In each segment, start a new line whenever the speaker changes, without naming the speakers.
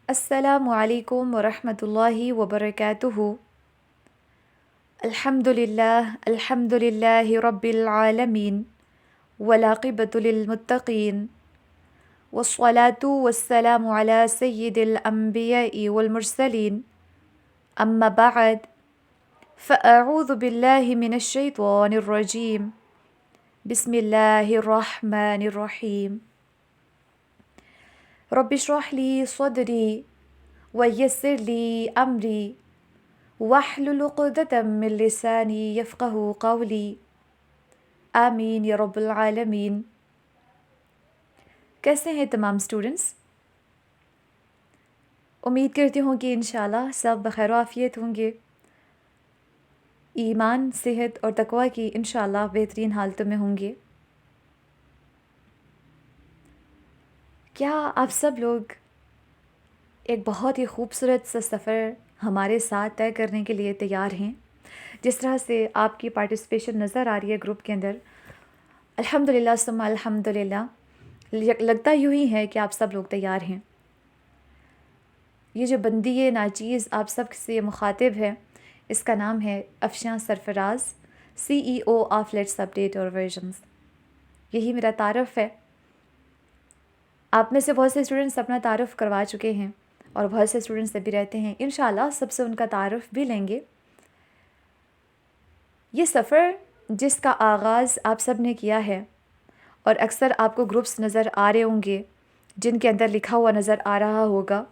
السلام علیکم ورحمۃ اللہ وبرکاتہ۔ الحمد للہ رب العالمین والعاقبۃ للمتقین والصلاة والسلام علی سید الانبیاء والمرسلین اما بعد فاعوذ باللہ من الشیطان الرجیم بسم اللہ الرحمن الرحیم۔ رب اشرح لی صدری ویسر لی امری واحلل عقدۃ من لسانی یفقہوا قولی، آمین یا رب العالمین۔ کیسے ہیں تمام اسٹوڈنٹس؟ امید کرتی ہوں کہ انشاءاللہ سب بخیر و عافیت ہوں گے، ایمان، صحت اور تقوی کی انشاءاللہ بہترین حالتوں میں ہوں گے۔ کیا آپ سب لوگ ایک بہت ہی خوبصورت سا سفر ہمارے ساتھ طے کرنے کے لیے تیار ہیں؟ جس طرح سے آپ کی پارٹیسپیشن نظر آ رہی ہے گروپ کے اندر، الحمدللہ ثم الحمدللہ، لگتا یوں ہی ہے کہ آپ سب لوگ تیار ہیں۔ یہ جو بندی ناچیز آپ سب سے مخاطب ہے، اس کا نام ہے افشاں سرفراز، CEO آف لیٹس اپڈیٹ اور ورژنز۔ یہی میرا تعارف ہے۔ آپ میں سے بہت سے اسٹوڈنٹس اپنا تعارف کروا چکے ہیں اور بہت سے اسٹوڈنٹس ابھی رہتے ہیں، انشاءاللہ سب سے ان کا تعارف بھی لیں گے۔ یہ سفر جس کا آغاز آپ سب نے کیا ہے، اور اکثر آپ کو گروپس نظر آ رہے ہوں گے جن کے اندر لکھا ہوا نظر آ رہا ہوگا،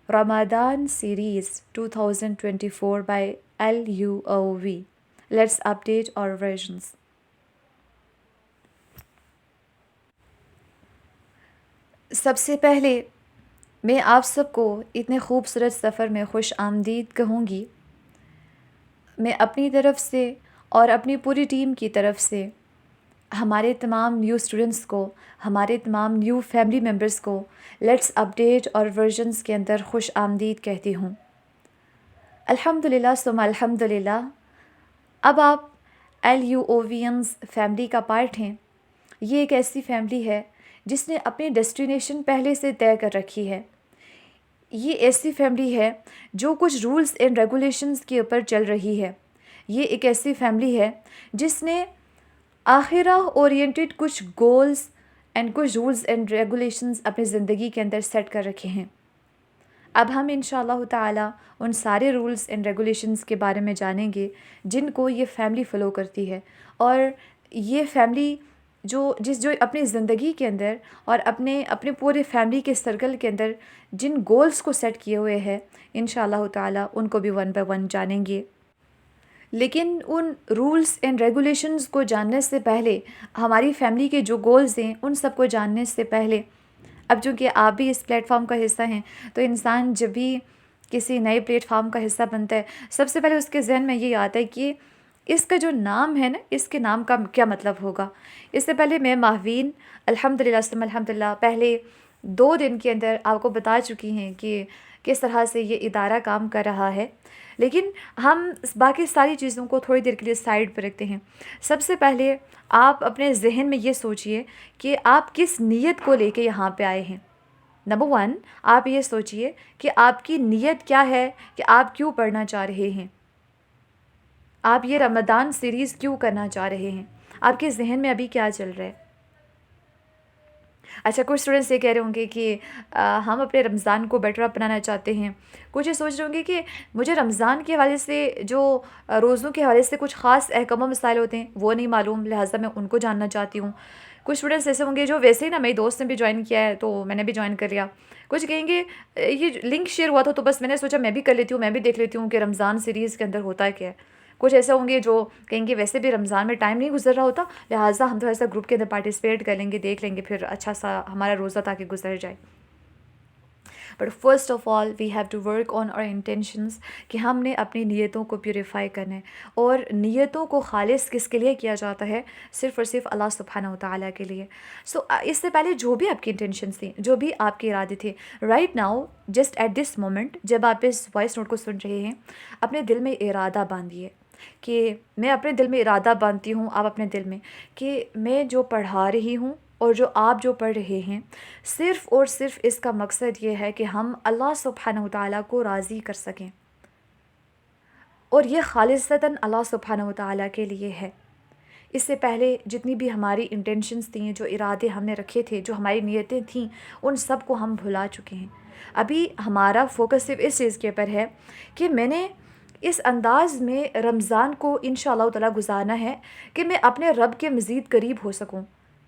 Ramzan series 2024 by LUOV، let's update اور ورژنز۔ سب سے پہلے میں آپ سب کو اتنے خوبصورت سفر میں خوش آمدید کہوں گی۔ میں اپنی طرف سے اور اپنی پوری ٹیم کی طرف سے ہمارے تمام نیو اسٹوڈنٹس کو، ہمارے تمام نیو فیملی ممبرس کو لیٹس اپڈیٹ اور ورژنز کے اندر خوش آمدید کہتی ہوں۔ الحمدللہ ثم الحمدللہ، اب آپ LUOVians فیملی کا پارٹ ہیں۔ یہ ایک ایسی فیملی ہے جس نے اپنی ڈیسٹینیشن پہلے سے طے کر رکھی ہے۔ یہ ایسی فیملی ہے جو کچھ رولز اینڈ ریگولیشنز کے اوپر چل رہی ہے۔ یہ ایک ایسی فیملی ہے جس نے آخرہ اورینٹڈ کچھ گولز اینڈ کچھ رولز اینڈ ریگولیشنز اپنی زندگی کے اندر سیٹ کر رکھے ہیں۔ اب ہم انشاءاللہ تعالی ان سارے رولز اینڈ ریگولیشنز کے بارے میں جانیں گے جن کو یہ فیملی فالو کرتی ہے، اور یہ فیملی جو اپنی زندگی کے اندر اور اپنے پورے فیملی کے سرکل کے اندر جن گولز کو سیٹ کیے ہوئے ہیں، انشاءاللہ تعالی ان کو بھی ون بائی ون جانیں گے۔ لیکن ان رولز اینڈ ریگولیشنز کو جاننے سے پہلے، ہماری فیملی کے جو گولز ہیں ان سب کو جاننے سے پہلے، اب چونکہ آپ بھی اس پلیٹ فارم کا حصہ ہیں، تو انسان جب بھی کسی نئے پلیٹ فارم کا حصہ بنتا ہے، سب سے پہلے اس کے ذہن میں یہ آتا ہے کہ اس کا جو نام ہے نا، اس کے نام کا کیا مطلب ہوگا۔ اس سے پہلے میں ماہوین الحمدللہ ثم الحمدللہ پہلے 2 دن کے اندر آپ کو بتا چکی ہیں کہ کس طرح سے یہ ادارہ کام کر رہا ہے، لیکن ہم باقی ساری چیزوں کو تھوڑی دیر کے لیے سائڈ پہ رکھتے ہیں۔ سب سے پہلے آپ اپنے ذہن میں یہ سوچئے کہ آپ کس نیت کو لے کے یہاں پہ آئے ہیں۔ نمبر 1، آپ یہ سوچئے کہ آپ کی نیت کیا ہے، کہ آپ کیوں پڑھنا چاہ رہے ہیں، آپ یہ رمضان سیریز کیوں کرنا چاہ رہے ہیں، آپ کے ذہن میں ابھی کیا چل رہا ہے۔ اچھا، کچھ اسٹوڈنٹس یہ کہہ رہے ہوں گے کہ ہم اپنے رمضان کو بیٹر اپنانا چاہتے ہیں۔ کچھ یہ سوچ رہے ہوں گے کہ مجھے رمضان کے حوالے سے، جو روزوں کے حوالے سے کچھ خاص احکام و مسائل ہوتے ہیں وہ نہیں معلوم، لہٰذا میں ان کو جاننا چاہتی ہوں۔ کچھ اسٹوڈنٹس ایسے ہوں گے جو ویسے ہی نا، میری دوست نے بھی جوائن کیا ہے تو میں نے بھی جوائن کر لیا۔ کچھ کہیں گے یہ لنک شیئر ہوا تھا تو بس میں نے سوچا میں بھی کر لیتی ہوں، میں بھی دیکھ لیتی ہوں کہ رمضان سیریز کے اندر ہوتا ہے کیا ہے۔ کچھ ایسے ہوں گے جو کہیں گے ویسے بھی رمضان میں ٹائم نہیں گزر رہا ہوتا، لہٰذا ہم تھوڑا سا گروپ کے اندر پارٹیسپیٹ کر لیں گے، دیکھ لیں گے، پھر اچھا سا ہمارا روزہ تاکہ گزر جائے۔ But first of all we have to work on our intentions, کہ ہم نے اپنی نیتوں کو پیوریفائی کرنا ہے، اور نیتوں کو خالص کس کے لیے کیا جاتا ہے؟ صرف اور صرف اللہ سبحانہ و تعالیٰ کے لیے۔ اس سے پہلے جو بھی آپ کی انٹینشنز تھیں، جو بھی آپ کے ارادے تھے، right now just at this moment, جب آپ اس وائس نوٹ کو سن رہے ہیں، اپنے دل میں ارادہ باندھیے کہ میں اپنے دل میں ارادہ باندھتی ہوں، آپ اپنے دل میں، کہ میں جو پڑھا رہی ہوں اور جو پڑھ رہے ہیں، صرف اور صرف اس کا مقصد یہ ہے کہ ہم اللہ سبحانہ وتعالیٰ کو راضی کر سکیں، اور یہ خالصتاً اللہ سبحانہ وتعالیٰ کے لیے ہے۔ اس سے پہلے جتنی بھی ہماری انٹینشنز تھیں، جو ارادے ہم نے رکھے تھے، جو ہماری نیتیں تھیں، ان سب کو ہم بھلا چکے ہیں۔ ابھی ہمارا فوکس صرف اس چیز کے اوپر ہے کہ میں نے اس انداز میں رمضان کو انشاءاللہ تعالیٰ گزارنا ہے کہ میں اپنے رب کے مزید قریب ہو سکوں،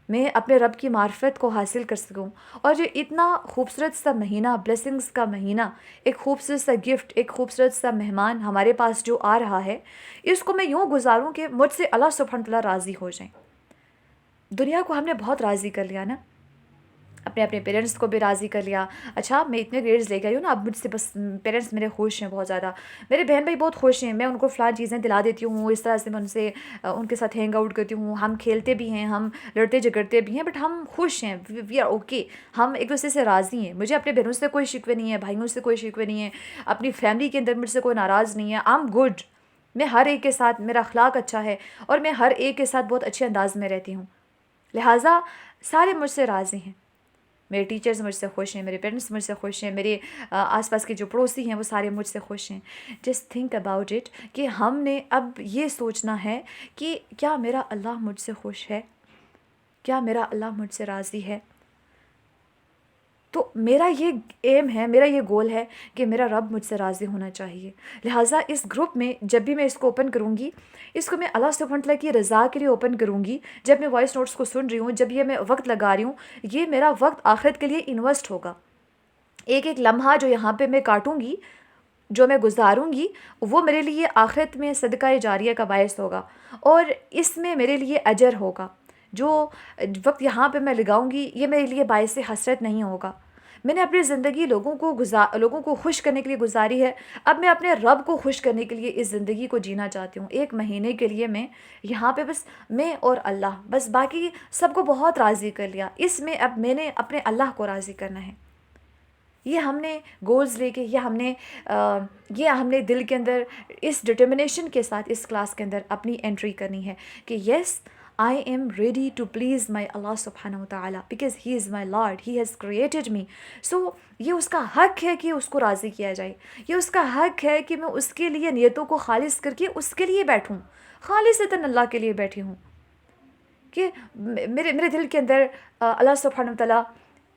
میں اپنے رب کی معرفت کو حاصل کر سکوں، اور جو اتنا خوبصورت سا مہینہ، بلیسنگز کا مہینہ، ایک خوبصورت سا گفٹ، ایک خوبصورت سا مہمان ہمارے پاس جو آ رہا ہے، اس کو میں یوں گزاروں کہ مجھ سے اللہ سبحانہ تعالیٰ راضی ہو جائیں۔ دنیا کو ہم نے بہت راضی کر لیا نا، اپنے پیرنٹس کو بھی راضی کر لیا، اچھا میں اتنے گریڈز لے کے آئی ہوں نا، اب مجھ سے بس پیرنٹس میرے خوش ہیں بہت زیادہ، میرے بہن بھائی بہت خوش ہیں، میں ان کو فلاں چیزیں دلا دیتی ہوں، اس طرح سے میں ان کے ساتھ ہینگ آؤٹ کرتی ہوں، ہم کھیلتے بھی ہیں، ہم لڑتے جھگڑتے بھی ہیں، بٹ ہم خوش ہیں، وی آر اوکے، ہم ایک دوسرے سے راضی ہیں، مجھے اپنے بہنوں سے کوئی شکوے نہیں ہے، بھائیوں سے کوئی شکوے نہیں ہے، اپنی فیملی کے اندر مجھ سے کوئی ناراض نہیں ہے، آئی ایم گڈ، میں ہر ایک کے ساتھ، میرا اخلاق اچھا ہے، اور میں ہر ایک کے ساتھ بہت اچھے انداز میں رہتی ہوں، لہٰذا سارے مجھ سے راضی ہیں، میرے ٹیچرز مجھ سے خوش ہیں، میرے پیرنٹس مجھ سے خوش ہیں، میرے آس پاس کے جو پڑوسی ہیں وہ سارے مجھ سے خوش ہیں۔ جسٹ تھنک اباؤٹ اٹ کہ ہم نے اب یہ سوچنا ہے کہ کیا میرا اللہ مجھ سے خوش ہے، کیا میرا اللہ مجھ سے راضی ہے۔ تو میرا یہ ایم ہے، میرا یہ گول ہے کہ میرا رب مجھ سے راضی ہونا چاہیے، لہٰذا اس گروپ میں جب بھی میں اس کو اوپن کروں گی، اس کو میں اللہ سبحانہ وتعالیٰ کی رضا کے لیے اوپن کروں گی۔ جب میں وائس نوٹس کو سن رہی ہوں، جب یہ میں وقت لگا رہی ہوں، یہ میرا وقت آخرت کے لیے انویسٹ ہوگا۔ ایک ایک لمحہ جو یہاں پہ میں کاٹوں گی، جو میں گزاروں گی، وہ میرے لیے آخرت میں صدقہ جاریہ کا باعث ہوگا، اور اس میں میرے لیے اجر ہوگا۔ جو وقت یہاں پہ میں لگاؤں گی، یہ میرے لیے باعث حسرت نہیں ہوگا۔ میں نے اپنی زندگی لوگوں کو خوش کرنے کے لیے گزاری ہے، اب میں اپنے رب کو خوش کرنے کے لیے اس زندگی کو جینا چاہتی ہوں۔ ایک مہینے کے لیے میں یہاں پہ بس میں اور اللہ، بس باقی سب کو بہت راضی کر لیا، اس میں اب میں نے اپنے اللہ کو راضی کرنا ہے۔ یہ ہم نے گولز لے کے، یہ ہم نے دل کے اندر اس ڈٹرمنیشن کے ساتھ اس کلاس کے اندر اپنی انٹری کرنی ہے کہ یس I am ready to please my Allah subhanahu wa ta'ala because he is my Lord, he has created me. So یہ اس کا حق ہے کہ اس کو راضی کیا جائے، یہ اس کا حق ہے کہ میں اس کے لیے نیتوں کو خالص کر کے اس کے لیے بیٹھوں، خالصتاً اللہ کے لیے بیٹھی ہوں، کہ میرے دل کے اندر اللہ سبحانہ و تعالیٰ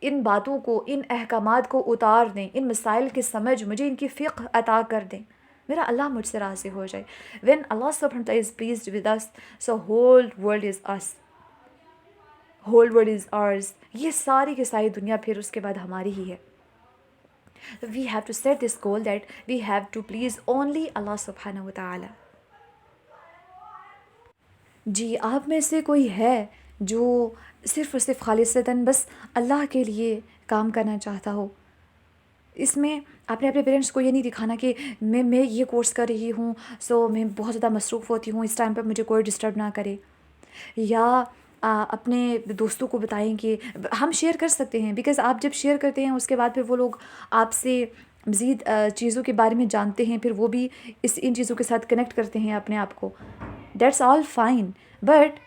ان باتوں کو، ان احکامات کو اتار دیں، ان مسائل کی سمجھ مجھے ان کی فقہ عطا کر دیں، میرا اللہ مجھ سے راضی ہو جائے۔ When Allah subhanahu wa ta'ala is pleased with us, so whole world is us, whole world is ours، یہ ساری کی ساری دنیا پھر اس کے بعد ہماری ہی ہے۔ We have to set this goal that we have to please only Allah subhanahu wa ta'ala۔ جی، آپ میں سے کوئی ہے جو صرف اور صرف خالصتاً بس اللہ کے لیے کام کرنا چاہتا ہو؟ اس میں آپ نے اپنے پیرنٹس کو یہ نہیں دکھانا کہ میں یہ کورس کر رہی ہوں، سو میں بہت زیادہ مصروف ہوتی ہوں، اس ٹائم پہ مجھے کوئی ڈسٹرب نہ کرے، یا اپنے دوستوں کو بتائیں کہ ہم شیئر کر سکتے ہیں، بیکاز آپ جب شیئر کرتے ہیں اس کے بعد پھر وہ لوگ آپ سے مزید چیزوں کے بارے میں جانتے ہیں، پھر وہ بھی ان چیزوں کے ساتھ کنیکٹ کرتے ہیں اپنے آپ کو، دیٹس آل فائن، بٹ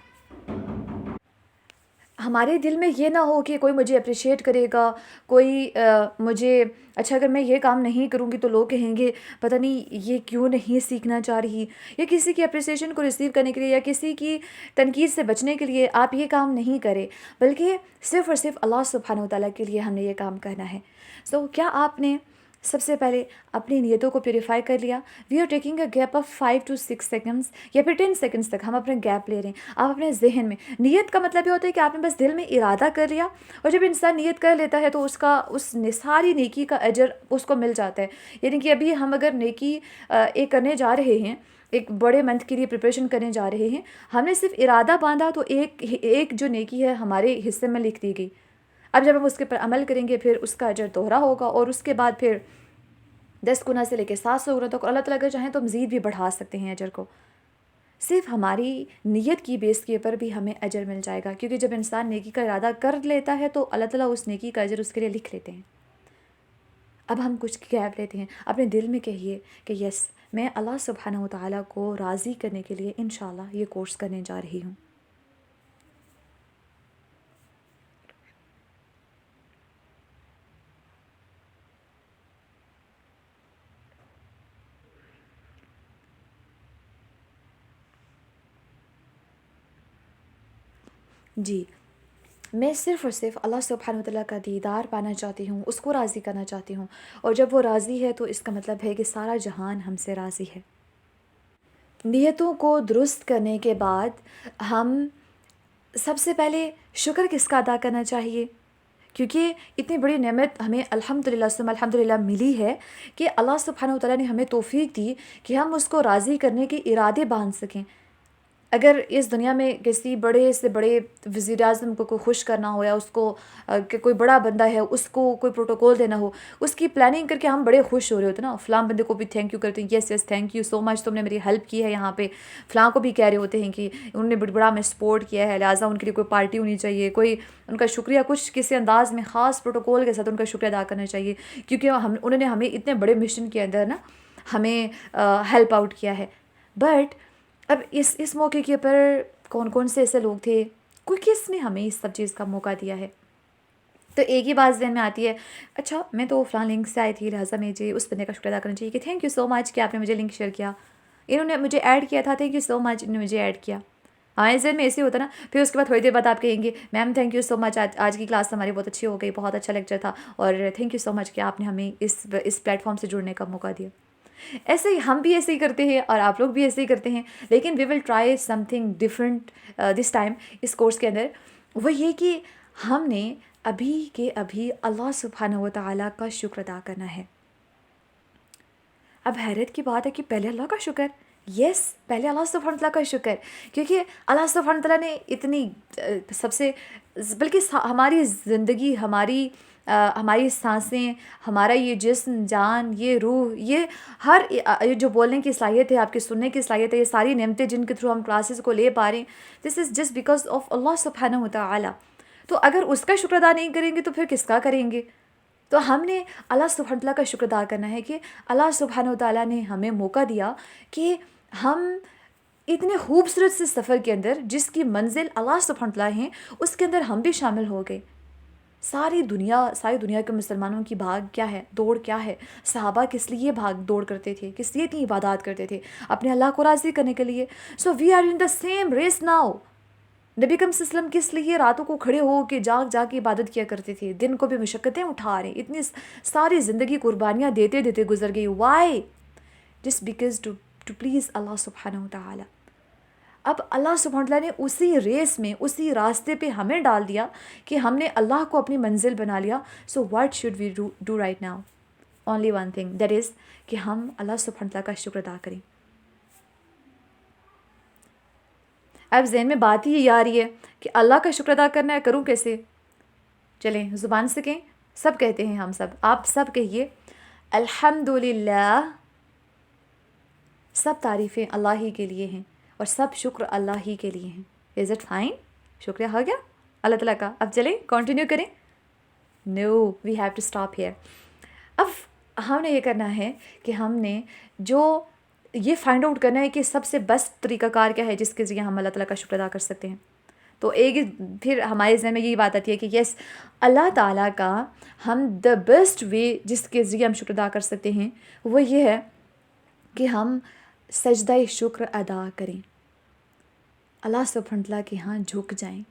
ہمارے دل میں یہ نہ ہو کہ کوئی مجھے اپریشیٹ کرے گا، کوئی مجھے، اچھا اگر میں یہ کام نہیں کروں گی تو لوگ کہیں گے پتہ نہیں یہ کیوں نہیں سیکھنا چاہ رہی، یا کسی کی اپریسیشن کو ریسیو کرنے کے لیے یا کسی کی تنقید سے بچنے کے لیے آپ یہ کام نہیں کریں، بلکہ صرف اور صرف اللہ سبحانہ و تعالیٰ کے لیے ہم نے یہ کام کرنا ہے۔ سو کیا آپ نے سب سے پہلے اپنی نیتوں کو پیوریفائی کر لیا؟ We are taking a gap of 5 to 6 seconds یا پھر 10 سیکنڈس تک ہم اپنے گیپ لے رہے ہیں۔ آپ اپنے ذہن میں، نیت کا مطلب یہ ہوتا ہے کہ آپ نے بس دل میں ارادہ کر لیا، اور جب انسان نیت کر لیتا ہے تو اس ساری نیکی کا اجر اس کو مل جاتا ہے۔ یعنی کہ ابھی ہم اگر نیکی ایک کرنے جا رہے ہیں، ایک بڑے منتھ کے لیے پریپریشن کرنے جا رہے ہیں، ہم نے صرف ارادہ باندھا تو ایک جو نیکی ہے ہمارے حصے میں لکھ دی گئی۔ اب جب ہم اس کے پر عمل کریں گے پھر اس کا اجر دوہرا ہوگا، اور اس کے بعد پھر 10 گنا سے لے کے 700 گنا تک، اور اللہ تعالیٰ اگر چاہیں تو مزید بھی بڑھا سکتے ہیں اجر کو۔ صرف ہماری نیت کی بیس کے اوپر بھی ہمیں اجر مل جائے گا، کیونکہ جب انسان نیکی کا ارادہ کر لیتا ہے تو اللہ تعالیٰ اس نیکی کا اجر اس کے لیے لکھ لیتے ہیں۔ اب ہم کچھ گیپ لیتے ہیں، اپنے دل میں کہیے کہ یس میں اللہ سبحانہ و تعالیٰ کو راضی کرنے کے لیے انشاءاللہ یہ کورس کرنے جا رہی ہوں۔ جی، میں صرف اور صرف اللہ سبحانہ وتعالیٰ کا دیدار پانا چاہتی ہوں، اس کو راضی کرنا چاہتی ہوں، اور جب وہ راضی ہے تو اس کا مطلب ہے کہ سارا جہان ہم سے راضی ہے۔ نیتوں کو درست کرنے کے بعد ہم سب سے پہلے شکر کس کا ادا کرنا چاہیے؟ کیونکہ اتنی بڑی نعمت ہمیں الحمدللہ ثم الحمدللہ ملی ہے کہ اللہ سبحانہ وتعالیٰ نے ہمیں توفیق دی کہ ہم اس کو راضی کرنے کے ارادے باندھ سکیں۔ اگر اس دنیا میں کسی بڑے سے بڑے وزیر اعظم کو کوئی خوش کرنا ہو، یا اس کو کہ کوئی بڑا بندہ ہے اس کو کوئی پروٹوکول دینا ہو، اس کی پلاننگ کر کے ہم بڑے خوش ہو رہے ہوتے ہیں نا، فلاں بندے کو بھی تھینک یو کرتے ہیں، یس یس تھینک یو سو مچ، تم نے میری ہیلپ کی ہے یہاں پہ، فلاں کو بھی کہہ رہے ہوتے ہیں کہ انہوں نے بڑا ہمیں سپورٹ کیا ہے، لہٰذا ان کے لیے کوئی پارٹی ہونی چاہیے، کوئی ان کا شکریہ کچھ کسی انداز میں خاص پروٹوکول کے ساتھ ان کا شکریہ ادا کرنا چاہیے، کیونکہ انہوں نے ہمیں اتنے بڑے مشن کے اندر نا ہمیں ہیلپ آؤٹ کیا ہے۔ بٹ اب اس موقع کے اوپر کون کون سے ایسے لوگ تھے، کوئی کس نے ہمیں اس سب چیز کا موقع دیا ہے؟ تو ایک ہی بات ذہن میں آتی ہے، اچھا میں تو فلاں لنک سے آئی تھی، لہٰذا مجھے اس بندے کا شکریہ ادا کرنا چاہیے کہ تھینک یو سو مچ کہ آپ نے مجھے لنک شیئر کیا، انہوں نے مجھے ایڈ کیا تھا، تھینک یو سو مچ انہوں نے مجھے ایڈ کیا۔ ہمارے ذہن میں ایسے ہوتا نا، پھر اس کے بعد تھوڑی دیر بعد آپ کہیں گے میم تھینک یو سو مچ، آج کی کلاس ہماری بہت اچھی ہو گئی، بہت اچھا لیکچر تھا، اور تھینک یو سو مچ کہ آپ نے ہمیں اس پلیٹ فارم سے جڑنے کا موقع دیا۔ ایسے ہی ہم بھی ایسے ہی کرتے ہیں، اور آپ لوگ بھی ایسے ہی کرتے ہیں، لیکن we will try something different this time اس کورس کے اندر۔ وہ یہ کہ ہم نے ابھی کے ابھی اللہ سبحانہ و تعالیٰ کا شکر ادا کرنا ہے۔ اب حیرت کی بات ہے کہ پہلے اللہ کا شکر، یس پہلے اللہ سبحانہ وتعالیٰ کا شکر، کیونکہ اللہ سبحانہ وتعالیٰ نے اتنی سب سے بلکہ ہماری زندگی، ہماری سانسیں، ہمارا یہ جسم، جان، یہ روح، یہ ہر یہ جو بولنے کی صلاحیت ہے، آپ کے سننے کی صلاحیت ہے، یہ ساری نعمتیں جن کے تھرو ہم کلاسز کو لے پا رہے ہیں، دس از جسٹ بیکاز آف اللہ سبحانہ وتعالیٰ۔ تو اگر اس کا شکر ادا نہیں کریں گے تو پھر کس کا کریں گے؟ تو ہم نے اللہ سبحانہ وتعالیٰ کا شکر ادا کرنا ہے کہ اللہ سبحانہ وتعالیٰ نے ہمیں موقع دیا کہ ہم اتنے خوبصورت سے سفر کے اندر، جس کی منزل اللہ سبحانہ وتعالیٰ ہیں، اس کے اندر ہم بھی شامل ہو گئے۔ ساری دنیا کے مسلمانوں کی بھاگ کیا ہے، دوڑ کیا ہے؟ صحابہ کس لیے بھاگ دوڑ کرتے تھے، کس لیے اتنی عبادات کرتے تھے؟ اپنے اللہ کو راضی کرنے کے لیے۔ So we are in the same race now. نبی کریم صلی اللہ علیہ وسلم کس لیے راتوں کو کھڑے ہو کے جاگ کے عبادت کیا کرتے تھے، دن کو بھی مشقتیں اٹھا رہے ہیں، اتنی ساری زندگی قربانیاں دیتے دیتے گزر گئی، why? Just because to please اللہ سبحانہ وتعالی۔ اب اللہ سبحانہ وتعالیٰ نے اسی ریس میں، اسی راستے پہ ہمیں ڈال دیا کہ ہم نے اللہ کو اپنی منزل بنا لیا۔ So what should we do right now? Only one thing, that is کہ ہم اللہ سبحانہ وتعالیٰ کا شکر ادا کریں۔ اب ذہن میں بات ہی یہ آ رہی ہے کہ اللہ کا شکر ادا کرنا ہے، کروں کیسے؟ چلیں زبان سے کہیں، سب کہتے ہیں، ہم سب، آپ سب کہیے الحمدللہ، سب تعریفیں اللہ ہی کے لیے ہیں اور سب شکر اللہ ہی کے لیے ہیں۔ Is it fine? شکریہ ہو گیا اللہ تعالیٰ کا۔ اب چلیں کنٹینیو کریں۔ No, we have to stop here. اب ہم نے یہ کرنا ہے کہ ہم نے جو یہ فائنڈ آؤٹ کرنا ہے کہ سب سے بیسٹ طریقہ کار کیا ہے جس کے ذریعے ہم اللہ تعالیٰ کا شکر ادا کر سکتے ہیں۔ تو پھر ہمارے ذہن میں یہی بات آتی ہے کہ یس، اللہ تعالیٰ کا ہم دا بیسٹ وے جس کے ذریعے ہم شکر ادا کر سکتے ہیں وہ یہ ہے کہ ہم سجدہ شکر ادا کریں، اللہ سبحانہ وتعالیٰ کے ہاں جھک جائیں،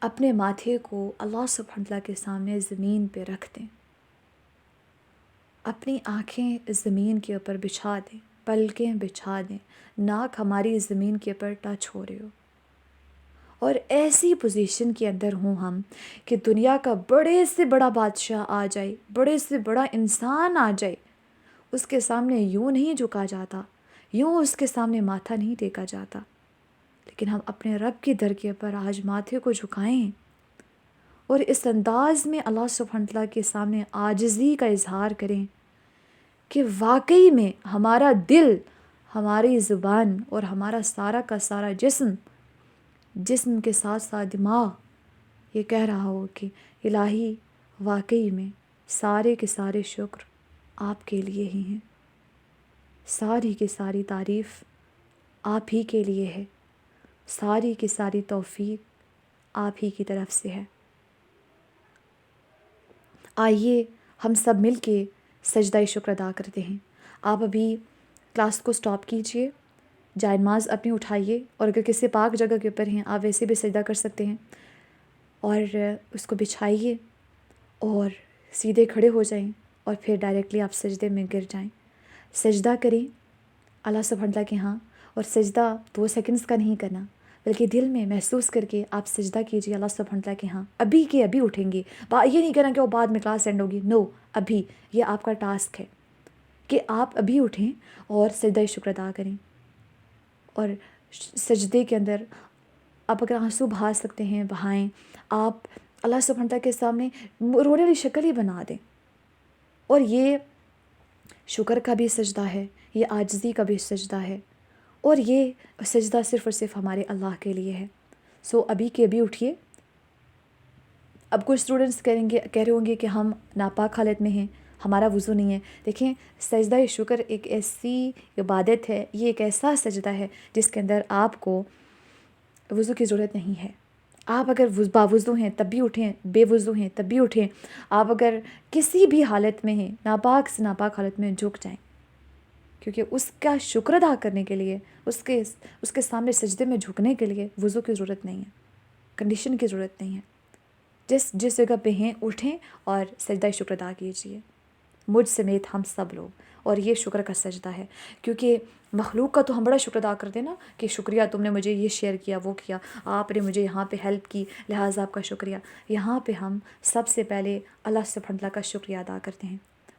اپنے ماتھے کو اللہ سبحانہ وتعالیٰ کے سامنے زمین پہ رکھ دیں، اپنی آنکھیں زمین کے اوپر بچھا دیں، پلکیں بچھا دیں، ناک ہماری زمین کے اوپر ٹچ ہو رہے ہو، اور ایسی پوزیشن کے اندر ہوں ہم کہ دنیا کا بڑے سے بڑا بادشاہ آ جائے، بڑے سے بڑا انسان آ جائے، اس کے سامنے یوں نہیں جھکا جاتا، یوں اس کے سامنے ماتھا نہیں ٹیکا جاتا، لیکن ہم اپنے رب کے در کے اوپر آج ماتھے کو جھکائیں اور اس انداز میں اللہ سبحانہ وتعالیٰ کے سامنے عاجزی کا اظہار کریں کہ واقعی میں ہمارا دل، ہماری زبان اور ہمارا سارا کا سارا جسم کے ساتھ ساتھ دماغ یہ کہہ رہا ہو کہ الہی واقعی میں سارے کے سارے شکر آپ کے لیے ہی ہیں، ساری کی ساری تعریف آپ ہی کے لیے ہے، ساری کی ساری توفیق آپ ہی کی طرف سے ہے۔ آئیے ہم سب مل کے سجدہ شکر ادا کرتے ہیں۔ آپ ابھی کلاس کو سٹاپ کیجئے، جائے نماز اپنی اٹھائیے، اور اگر کسی پاک جگہ کے اوپر ہیں آپ ویسے بھی سجدہ کر سکتے ہیں، اور اس کو بچھائیے اور سیدھے کھڑے ہو جائیں، اور پھر ڈائریکٹلی آپ سجدے میں گر جائیں، سجدہ کریں اللہ سبحانہ تعالیٰ کے ہاں. اور سجدہ 2 سیکنڈز کا نہیں کرنا، بلکہ دل میں محسوس کر کے آپ سجدہ کیجیے اللہ سبحانہ تعالیٰ کے ہاں. ابھی کے ابھی اٹھیں گے، یہ نہیں کرنا کہ وہ بعد میں کلاس اینڈ ہوگی، نو، ابھی. یہ آپ کا ٹاسک ہے کہ آپ ابھی اٹھیں اور سجدہ شکر ادا کریں. اور سجدے کے اندر آپ اگر آنسو بہا سکتے ہیں بہائیں، آپ اللہ سبحانہ تعالیٰ کے سامنے رونے والی شکل ہی بنا دیں. اور یہ شکر کا بھی سجدہ ہے، یہ عاجزی کا بھی سجدہ ہے، اور یہ سجدہ صرف اور صرف ہمارے اللہ کے لیے ہے. سو ابھی کے ابھی اٹھیے. اب کچھ اسٹوڈنٹس کہہ رہے ہوں گے کہ ہم ناپاک حالت میں ہیں، ہمارا وضو نہیں ہے. دیکھیں، سجدہ شکر ایک ایسی عبادت ہے، یہ ایک ایسا سجدہ ہے جس کے اندر آپ کو وضو کی ضرورت نہیں ہے. آپ اگر باوضو ہیں تب بھی اٹھیں، بے وضو ہیں تب بھی اٹھیں. آپ اگر کسی بھی حالت میں ہیں، ناپاک سے ناپاک حالت میں جھک جائیں، کیونکہ اس کا شکر ادا کرنے کے لیے، اس کے سامنے سجدے میں جھکنے کے لیے وضو کی ضرورت نہیں ہے، کنڈیشن کی ضرورت نہیں ہے. جس جگہ پہ ہیں اٹھیں اور سجدہ شکر ادا کیجیے، مجھ سمیت ہم سب لوگ. اور یہ شکر کا سجدہ ہے، کیونکہ مخلوق کا تو ہم بڑا شکر ادا کرتے ہیں نا کہ شکریہ تم نے مجھے یہ شیئر کیا، وہ کیا، آپ نے مجھے یہاں پہ ہیلپ کی، لہٰذا آپ کا شکریہ. یہاں پہ ہم سب سے پہلے اللہ سبحانہ تعالیٰ کا شکریہ ادا کرتے ہیں.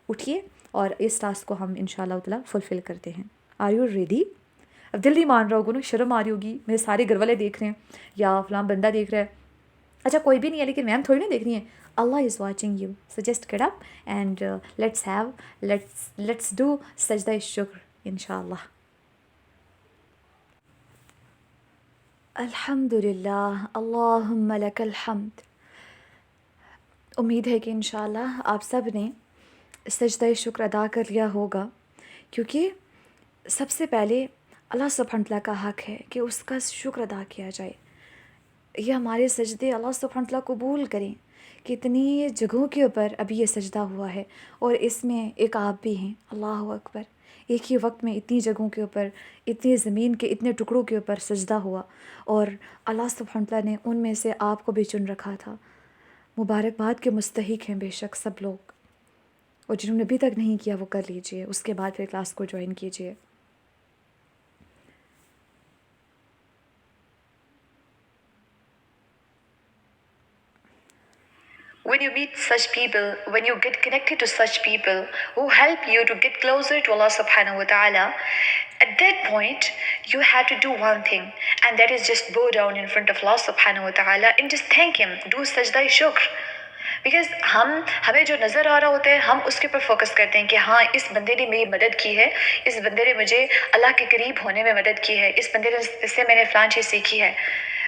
اٹھیے اور اس ٹاسک کو ہم انشاءاللہ تعالیٰ فلفل کرتے ہیں. Are you ready? اب دل نہیں مان رہا ہوگا نا، شرم آ رہی ہوگی، میرے سارے گھر والے دیکھ رہے ہیں یا فلاں بندہ دیکھ رہا ہے. اچھا کوئی بھی نہیں ہے، لیکن میم تھوڑی نا دیکھ رہی ہیں. اللہ is watching you. So just get up and let's do سجدہ شکر انشاءاللہ. الحمد للہ، اللہم لک الحمد. امید ہے کہ انشاءاللہ آپ سب نے سجدہ شکر ادا کر لیا ہوگا، کیونکہ سب سے پہلے اللہ سبحانہ تعالیٰ کا حق ہے کہ اس کا شکر ادا کیا جائے. یہ ہمارے سجدے اللہ سبحانہ تعالیٰ قبول کریں. کتنی جگہوں کے اوپر ابھی یہ سجدہ ہوا ہے، اور اس میں ایک آپ بھی ہیں. اللہ اکبر، ایک ہی وقت میں اتنی جگہوں کے اوپر، اتنی زمین کے اتنے ٹکڑوں کے اوپر سجدہ ہوا، اور اللہ سبحانہ تعالیٰ نے ان میں سے آپ کو بھی چن رکھا تھا. مبارکباد کے مستحق ہیں بے شک سب لوگ، اور جنہوں نے ابھی تک نہیں کیا وہ کر لیجئے، اس کے بعد پھر کلاس کو جوائن کیجئے. When you meet such people, when you get connected to such people who help you to get closer to Allah subhanahu wa ta'ala, at that point, you have to do one thing, and that is just bow down in front of Allah subhanahu wa ta'ala and just thank Him. Do sajda shukr. Because ہمیں جو نظر آ رہا ہوتا ہے ہم اس کے اوپر فوکس کرتے ہیں کہ ہاں اس بندے نے میری مدد کی ہے، اس بندے نے مجھے اللہ کے قریب ہونے میں مدد کی ہے، اس بندے نے اس سے میں نے فلاں چیز سیکھی ہے،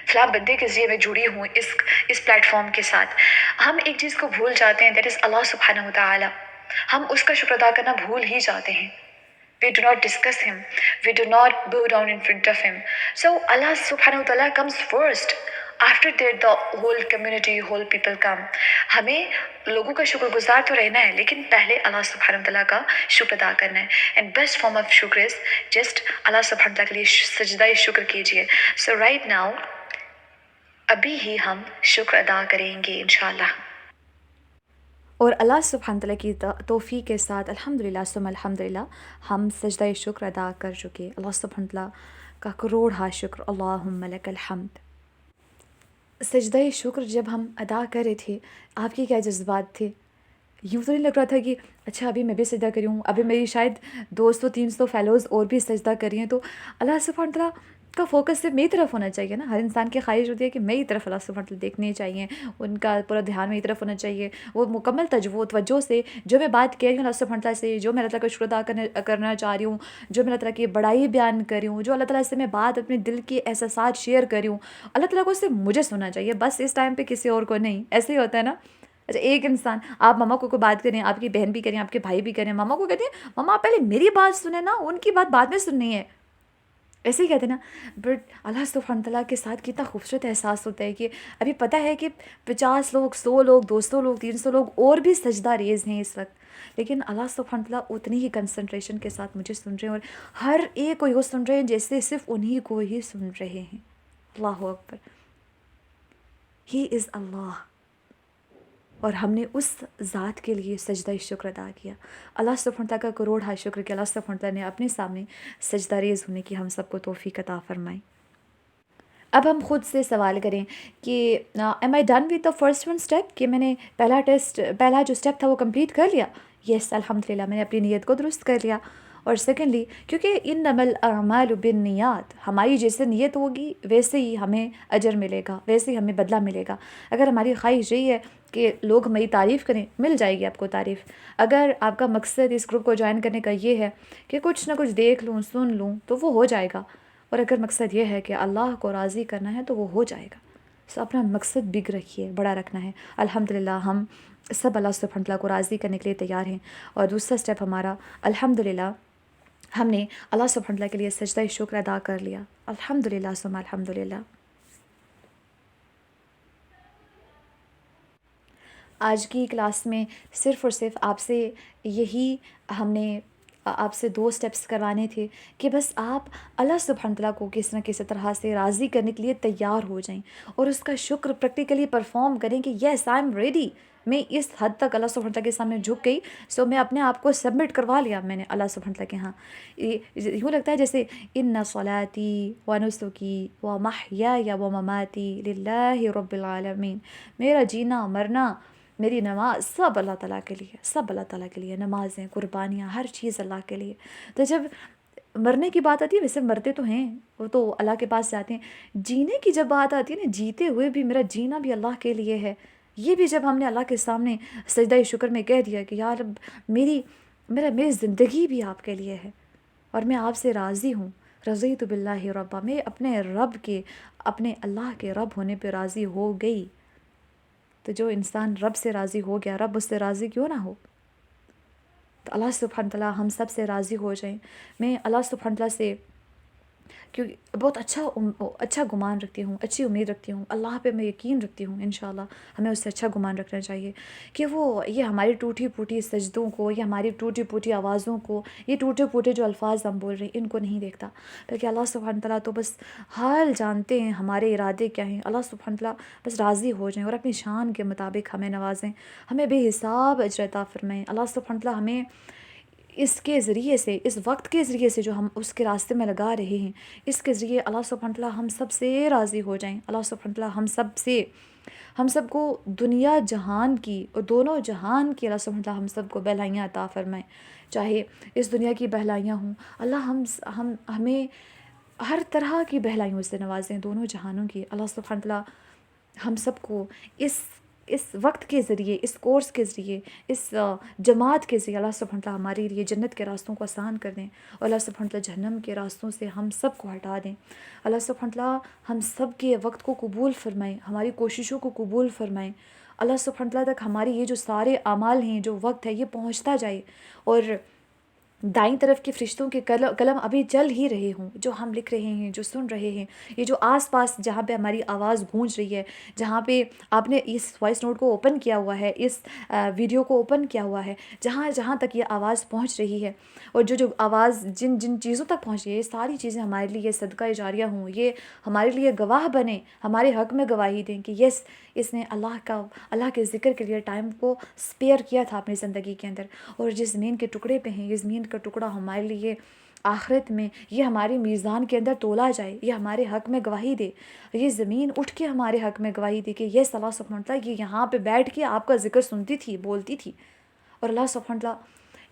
فلاں بندے کے ذریعے میں جڑی ہوں اس پلیٹ فارم کے ساتھ. ہم ایک چیز کو بھول جاتے ہیں، دیٹ از اللہ سبحانہ و تعالی. ہم اس کا شکر ادا کرنا بھول ہی جاتے ہیں. We do not discuss Him. We do not bow down in front of Him. So Allah subhanahu wa ta'ala comes first. After that the whole community, whole people come. ہمیں لوگوں کا شکر گزار تو رہنا ہے، لیکن پہلے اللہ سبحانہ wa ta'ala کا شکر ادا کرنا ہے. And best form of شکر is just اللہ سبحانہ wa ta'ala کے لیے سجدہ شکر کیجئے. So right now ابھی ہی ہم شکر ادا کریں گے انشاءاللہ. اور اللہ سبحانہ تعالیٰ کی توفیق کے ساتھ الحمدللہ ثم الحمدللہ ہم سجدہ شکر ادا کر چکے. اللہ سبحانہ تعالیٰ کا کروڑ شکر. اللہم لک الحمد. سجدہ شکر جب ہم ادا کر رہے تھے، آپ کے کیا جذبات تھے؟ یوں تو نہیں لگ رہا تھا کہ اچھا ابھی میں بھی سجدہ کری ہوں، ابھی میری شاید 200-300 فیلوز اور بھی سجدہ کر رہی ہیں، تو اللہ سبحانہ تعالیٰ کا فوکس صرف میری طرف ہونا چاہیے نا. ہر انسان کی خواہش ہوتی ہے کہ میری طرف اللہ سبحانہ تعالیٰ دیکھنے چاہیے، ان کا پورا دھیان میری طرف ہونا چاہیے. وہ مکمل توجہ سے جو میں بات کہہ رہی ہوں اللہ سبحانہ تعالیٰ سے، جو میں اللہ تعالیٰ کا شکر ادا کرنا چاہ رہی ہوں، جو میں اللہ تعالیٰ کی بڑائی بیان کر رہی ہوں، جو اللہ تعالیٰ سے میں بات اپنے دل کے احساسات شیئر کر رہی ہوں، اللہ تعالیٰ کو صرف مجھے سننا چاہیے بس اس ٹائم پہ، کسی اور کو نہیں. ایسے ہی ہوتا ہے نا. اچھا ایک انسان، آپ ماما کو کوئی بات کریں، آپ کی بہن بھی کریں، آپ کے بھائی بھی کریں، ماما کو کہتے ہیں ماما آپ پہلے میری بات سنیں نا، ان کی بات بعد میں سننی ہے. ایسے ہی کہتے ہیں نا. بٹ اللہ سبحانہ تعالیٰ کے ساتھ کتنا خوبصورت احساس ہوتا ہے کہ ابھی پتہ ہے کہ 50 لوگ، 100 لوگ، 200 لوگ، 300 لوگ اور بھی سجدہ ریز ہیں اس وقت، لیکن اللہ سبحانہ تعالیٰ اتنی ہی کنسنٹریشن کے ساتھ مجھے سن رہے ہیں، اور ہر ایک کو یہ سن رہے ہیں جیسے صرف انہی کو ہی سن رہے ہیں. اللہ اکبر. ہی از اللہ. اور ہم نے اس ذات کے لیے سجدہ شکر ادا کیا. اللہ سبحانہ تعالیٰ کا کروڑ ہا شکر کہ اللہ سبحانہ تعالیٰ نے اپنے سامنے سجدہ ریز ہونے کی ہم سب کو توفیق عطا فرمائی. اب ہم خود سے سوال کریں کہ am I done with the first one step, کہ میں نے پہلا جو اسٹیپ تھا وہ کمپلیٹ کر لیا. یس الحمد للہ، میں نے اپنی نیت کو درست کر لیا. اور سیکنڈلی، کیونکہ انما الاعمال بالنیات، ہماری جیسے نیت ہوگی ویسے ہی ہمیں اجر ملے گا، ویسے ہی ہمیں بدلہ ملے گا. اگر ہماری خواہش یہی ہے کہ لوگ ہماری تعریف کریں، مل جائے گی آپ کو تعریف. اگر آپ کا مقصد اس گروپ کو جوائن کرنے کا یہ ہے کہ کچھ نہ کچھ دیکھ لوں، سن لوں، تو وہ ہو جائے گا. اور اگر مقصد یہ ہے کہ اللہ کو راضی کرنا ہے تو وہ ہو جائے گا. سو اپنا مقصد بگ رکھیے، بڑا رکھنا ہے. الحمدللہ ہم سب اللہ سبحانہ تعالیٰ کو راضی کرنے کے لیے تیار ہیں. اور دوسرا اسٹیپ ہمارا، الحمدللہ ہم نے اللہ سبحانہ تعالیٰ کے لیے سجدہ شکر ادا کر لیا. الحمدللہ ثم الحمدللہ. آج کی کلاس میں صرف اور صرف آپ سے یہی ہم نے آپ سے 2 اسٹیپس کروانے تھے کہ بس آپ اللہ سبحانہ تعالیٰ کو کس نہ کسی طرح سے راضی کرنے کے لیے تیار ہو جائیں، اور اس کا شکر پریکٹیکلی پرفارم کریں کہ یس آئی ایم ریڈی. میں اس حد تک اللہ سبحانہ تعالیٰ کے سامنے جھک گئی، سو میں اپنے آپ کو سبمٹ کروا لیا میں نے اللہ سبحانہ تعالیٰ کے ہاں. یوں لگتا ہے جیسے ان صلاتی و نسکی و محیای و مماتی للہ رب العالمین. میرا جینا مرنا، میری نماز، سب اللہ تعالیٰ کے لیے، سب اللہ تعالیٰ کے لیے. نمازیں، قربانیاں، ہر چیز اللہ کے لیے. تو جب مرنے کی بات آتی ہے، ویسے مرتے تو ہیں، وہ تو اللہ کے پاس جاتے ہیں. جینے کی جب بات آتی ہے نا، جیتے ہوئے بھی میرا جینا بھی اللہ کے لیے ہے. یہ بھی جب ہم نے اللہ کے سامنے سجدہ شکر میں کہہ دیا کہ یا رب میری زندگی بھی آپ کے لیے ہے، اور میں آپ سے راضی ہوں. رضیت باللہ ربا، میں اپنے رب کے، اپنے اللہ کے رب ہونے پہ راضی ہو گئی. تو جو انسان رب سے راضی ہو گیا، رب اس سے راضی کیوں نہ ہو. تو اللہ سبحانہ تعالیٰ ہم سب سے راضی ہو جائیں. میں اللہ سبحانہ تعالیٰ سے کیونکہ بہت اچھا گمان رکھتی ہوں، اچھی امید رکھتی ہوں، اللہ پہ میں یقین رکھتی ہوں. انشاءاللہ ہمیں اس سے اچھا گمان رکھنا چاہیے کہ وہ یہ ہماری ٹوٹی پھوٹی سجدوں کو، یا ہماری ٹوٹی پھوٹی آوازوں کو، یہ ٹوٹے پھوٹے جو الفاظ ہم بول رہے ہیں ان کو نہیں دیکھتا، بلکہ اللہ سبحانہ تعالیٰ تو بس حال جانتے ہیں ہمارے ارادے کیا ہیں. اللہ سبحانہ تعالیٰ بس راضی ہو جائیں اور اپنی شان کے مطابق ہمیں نوازیں، ہمیں بے حساب اجر عطا فرمائیں. اللہ سبحانہ تعالیٰ ہمیں اس کے ذریعے سے، اس وقت کے ذریعے سے جو ہم اس کے راستے میں لگا رہے ہیں، اس کے ذریعے اللہ سبحانہ تعالیٰ ہم سب سے راضی ہو جائیں. اللہ سبحانہ تعالیٰ ہم سب کو دنیا جہان کی اور دونوں جہان کی، اللہ سبحانہ تعالیٰ ہم سب کو بہلائیاں عطا فرمائیں. چاہے اس دنیا کی بہلائیاں ہوں، اللہ ہمیں ہر طرح کی بہلائیوں سے نوازیں، دونوں جہانوں کی. اللہ سبحانہ تعالیٰ ہم سب کو اس وقت کے ذریعے، اس کورس کے ذریعے، اس جماعت کے ذریعے اللہ سبحانہ تعالیٰ ہمارے لیے جنت کے راستوں کو آسان کر دیں، اور اللہ سبحانہ تعالیٰ جہنم کے راستوں سے ہم سب کو ہٹا دیں. اللہ سبحانہ تعالیٰ ہم سب کے وقت کو قبول فرمائیں، ہماری کوششوں کو قبول فرمائیں. اللہ سبحانہ تعالیٰ تک ہماری یہ جو سارے اعمال ہیں، جو وقت ہے، یہ پہنچتا جائے، اور دائیں طرف کے فرشتوں کے قلم ابھی چل ہی رہے ہوں، جو ہم لکھ رہے ہیں، جو سن رہے ہیں. یہ جو آس پاس جہاں پہ ہماری آواز گونج رہی ہے، جہاں پہ آپ نے اس وائس نوٹ کو اوپن کیا ہوا ہے، اس ویڈیو کو اوپن کیا ہوا ہے، جہاں تک یہ آواز پہنچ رہی ہے، اور جو آواز جن چیزوں تک پہنچ رہی ہے، یہ ساری چیزیں ہمارے لیے صدقہ جاریہ ہوں، یہ ہمارے لیے گواہ بنیں، ہمارے حق میں گواہی دیں کہ یس اس نے اللہ کے ذکر کے لیے ٹائم کو اسپیئر کیا تھا اپنی زندگی کے اندر. اور جس زمین کے ٹکڑے پہ ہیں، یہ زمین کا ٹکڑا ہمارے لیے آخرت میں یہ ہماری میزان کے اندر تولا جائے، یہ ہمارے حق میں گواہی دے. یہ زمین اٹھ کے ہمارے حق میں گواہی دے کہ یہ اللہ سبحانہ تعالیٰ یہ یہاں پہ بیٹھ کے آپ کا ذکر سنتی تھی، بولتی تھی. اور اللہ سبحانہ تعالیٰ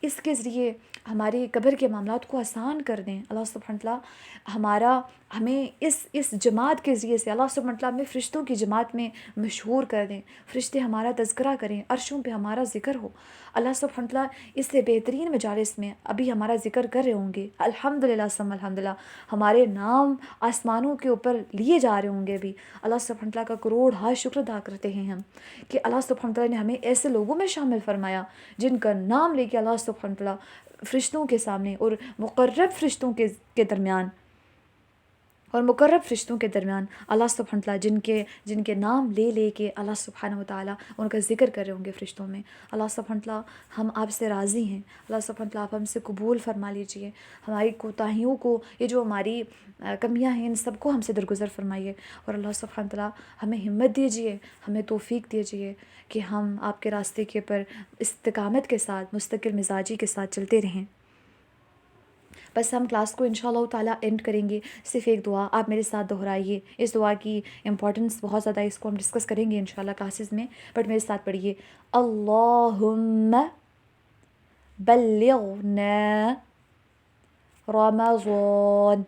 اس کے ذریعے ہماری قبر کے معاملات کو آسان کر دیں. اللہ سبحانہ تعالیٰ ہمیں اس جماعت کے ذریعے سے اللہ سبحانہ تعالیٰ ہمیں فرشتوں کی جماعت میں مشہور کر دیں، فرشتے ہمارا تذکرہ کریں، عرشوں پہ ہمارا ذکر ہو. اللہ سبحانہ تعالیٰ اس سے بہترین مجالس میں ابھی ہمارا ذکر کر رہے ہوں گے. الحمدللہ ثم الحمدللہ ہمارے نام آسمانوں کے اوپر لیے جا رہے ہوں گے بھی. اللہ سبحانہ تعالیٰ کا کروڑ ہا شکر ادا کرتے ہیں ہم کہ اللہ سبحانہ تعالیٰ نے ہمیں ایسے لوگوں میں شامل فرمایا جن کا نام لے کے اللہ سبحانہ تعالیٰ فرشتوں کے سامنے اور مقرب فرشتوں کے درمیان اور مقرب فرشتوں کے درمیان اللہ سبحانہ تعالیٰ جن کے نام لے لے کے اللہ سبحانہ و تعالیٰ ان کا ذکر کر رہے ہوں گے فرشتوں میں، اللہ سبحانہ تعالیٰ ہم آپ سے راضی ہیں، اللہ سبحانہ تعالیٰ آپ ہم سے قبول فرما لیجئے، ہماری کوتاہیوں کو، یہ جو ہماری کمیاں ہیں ان سب کو ہم سے درگزر فرمائیے، اور اللہ سبحانہ تعالیٰ ہمیں ہمت دیجئے، ہمیں توفیق دیجئے کہ ہم آپ کے راستے کے پر استقامت کے ساتھ، مستقل مزاجی کے ساتھ چلتے رہیں۔ بس ہم کلاس کو انشاءاللہ تعالیٰ اینڈ کریں گے، صرف ایک دعا آپ میرے ساتھ دہرائیے، اس دعا کی امپورٹنس بہت زیادہ ہے، اس کو ہم ڈسکس کریں گے انشاءاللہ کلاسز میں، بٹ میرے ساتھ پڑھیے، اللہم بلغنا رمضان،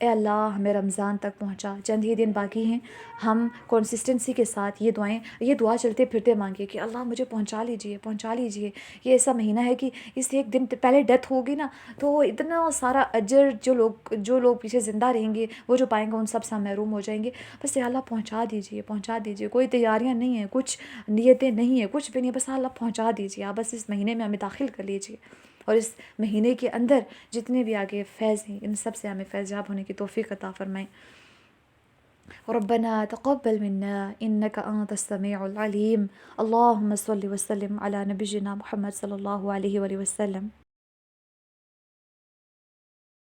اے اللہ ہمیں رمضان تک پہنچا، چند ہی دن باقی ہیں، ہم کنسسٹنسی کے ساتھ یہ دعا چلتے پھرتے مانگے کہ اللہ مجھے پہنچا لیجئے۔ یہ ایسا مہینہ ہے کہ اس ایک دن پہلے ڈیتھ ہوگی نا تو اتنا سارا اجر جو لوگ پیچھے زندہ رہیں گے وہ جو پائیں گے ان سب سے ہم محروم ہو جائیں گے، بس یا اللہ پہنچا دیجئے، کوئی تیاریاں نہیں ہیں، کچھ نیتیں نہیں ہیں، کچھ بھی نہیں، بس اللہ پہنچا دیجئے، آپ بس اس مہینے میں ہمیں داخل کر لیجئے، اور اس مہینے کے اندر جتنے بھی آگے فیض ہیں ان سب سے ہمیں فیض یاب ہونے کی توفیق عطا فرمائیں۔ ربنا تقبل منا انك انت السميع العليم، اللهم صل وسلم على نبينا محمد صلی اللہ علیہ وآلہ وسلم۔